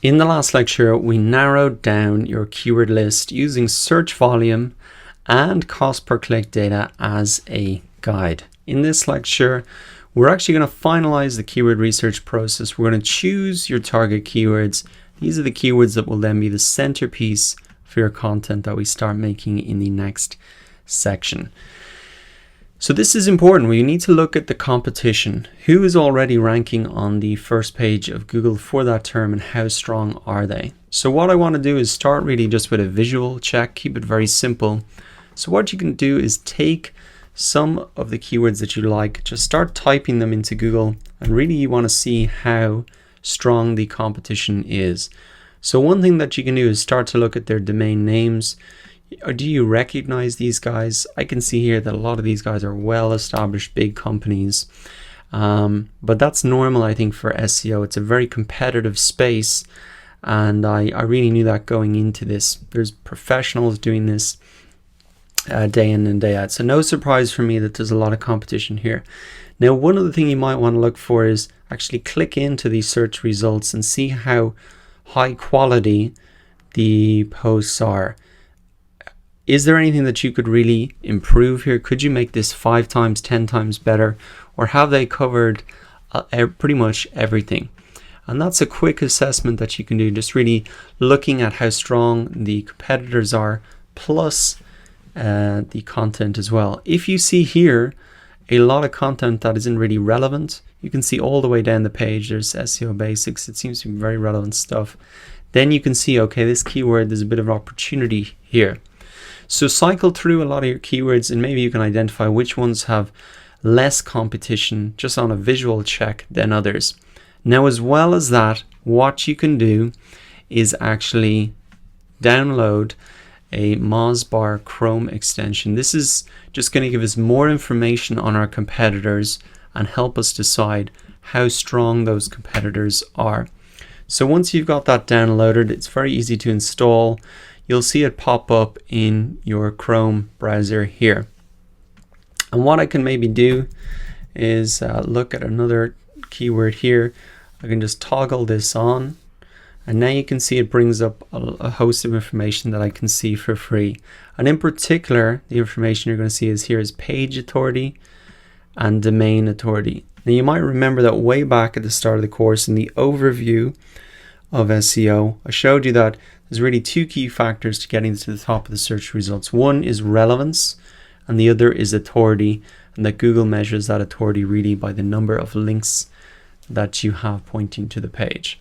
In the last lecture, we narrowed down your keyword list using search volume and cost per click data as a guide. In this lecture, we're actually going to finalize the keyword research process. We're going to choose your target keywords. These are the keywords that will then be the centerpiece for your content that we start making in the next section. So this is important. We need to look at the competition. Who is already ranking on the first page of Google for that term and how strong are they? So what I want to do is start really just with a visual check, keep it very simple. So what you can do is take some of the keywords that you like, just start typing them into Google, and really you want to see how strong the competition is. So one thing that you can do is start to look at their domain names. Or do you recognize these guys? I can see here that a lot of these guys are well-established big companies, but that's normal, I think, for SEO. It's a very competitive space, and I really knew that going into this. There's professionals doing this day in and day out, so no surprise for me that there's a lot of competition here. Now, one other thing you might want to look for is actually click into these search results and see how high quality the posts are. Is there anything that you could really improve here? Could you make this 5 times, 10 times better? Or have they covered pretty much everything? And that's a quick assessment that you can do, just really looking at how strong the competitors are, plus the content as well. If you see here a lot of content that isn't really relevant, you can see all the way down the page, there's SEO basics. It seems to be very relevant stuff. Then you can see, okay, this keyword, there's a bit of opportunity here. So cycle through a lot of your keywords and maybe you can identify which ones have less competition just on a visual check than others. Now, as well as that, what you can do is actually download a Mozbar Chrome extension. This is just going to give us more information on our competitors and help us decide how strong those competitors are. So once you've got that downloaded, it's very easy to install. You'll see it pop up in your Chrome browser here. And what I can maybe do is look at another keyword here. I can just toggle this on, and now you can see it brings up a host of information that I can see for free. And in particular, the information you're going to see is here is page authority and domain authority. Now you might remember that way back at the start of the course in the overview of SEO, I showed you that there's really 2 key factors to getting to the top of the search results. One is relevance and the other is authority, and that Google measures that authority really by the number of links that you have pointing to the page.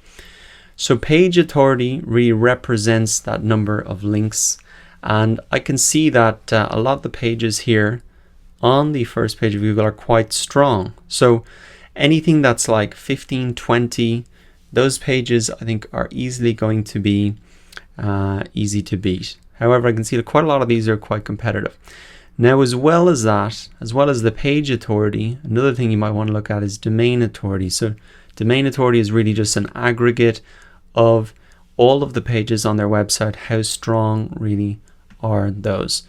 So page authority really represents that number of links, and I can see that a lot of the pages here on the first page of Google are quite strong. So anything that's like 15, 20, those pages I think are easily going to be easy to beat. However, I can see that quite a lot of these are quite competitive. Now, as well as that, as well as the page authority, another thing you might want to look at is domain authority. So domain authority is really just an aggregate of all of the pages on their website. How strong really are those?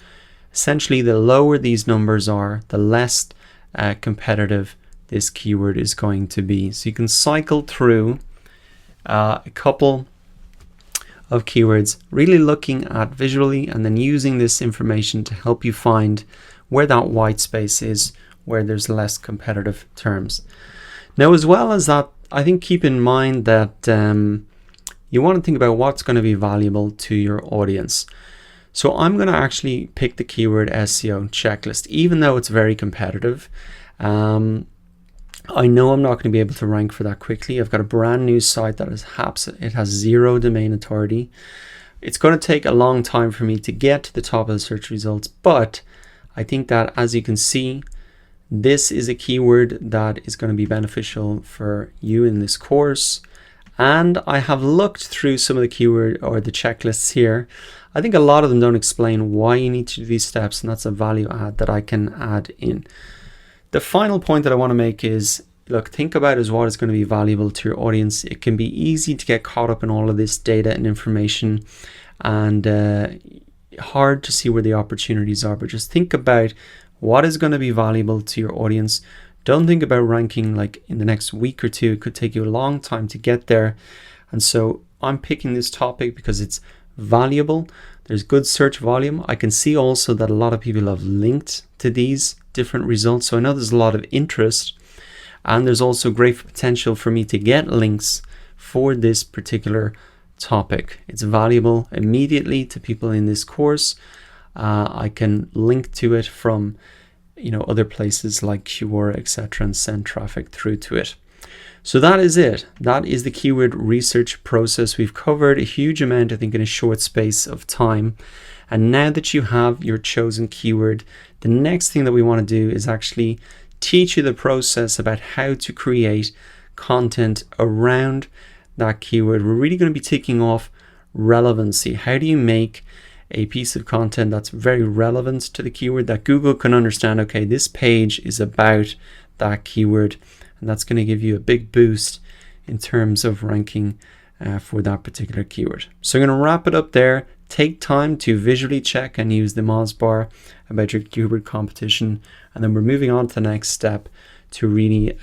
Essentially, the lower these numbers are, the less competitive this keyword is going to be. So you can cycle through a couple of keywords, really looking at visually and then using this information to help you find where that white space is, where there's less competitive terms. Now, as well as that, I think keep in mind that you want to think about what's going to be valuable to your audience. So I'm going to actually pick the keyword SEO checklist, even though it's very competitive. I know I'm not going to be able to rank for that quickly. I've got a brand new site that has 0 domain authority. It's going to take a long time for me to get to the top of the search results, but I think that, as you can see, this is a keyword that is going to be beneficial for you in this course. And I have looked through some of the keyword or the checklists here. I think a lot of them don't explain why you need to do these steps, and that's a value add that I can add in. The final point that I want to make is, look, think about as what is going to be valuable to your audience. It can be easy to get caught up in all of this data and information, and hard to see where the opportunities are, but just think about what is going to be valuable to your audience. Don't think about ranking like in the next week or two. It could take you a long time to get there. And so I'm picking this topic because it's valuable. There's good search volume. I can see also that a lot of people have linked to these different results. So I know there's a lot of interest, and there's also great potential for me to get links for this particular topic. It's valuable immediately to people in this course. I can link to it from other places like Quora, etc., and send traffic through to it. So that is it. That is the keyword research process. We've covered a huge amount, I think, in a short space of time. And now that you have your chosen keyword, the next thing that we want to do is actually teach you the process about how to create content around that keyword. We're really going to be taking off relevancy. How do you make a piece of content that's very relevant to the keyword, that Google can understand, okay, this page is about that keyword, and that's going to give you a big boost in terms of ranking for that particular keyword. So I'm going to wrap it up there. Take time to visually check and use the Moz bar about your keyword competition, and then we're moving on to the next step to really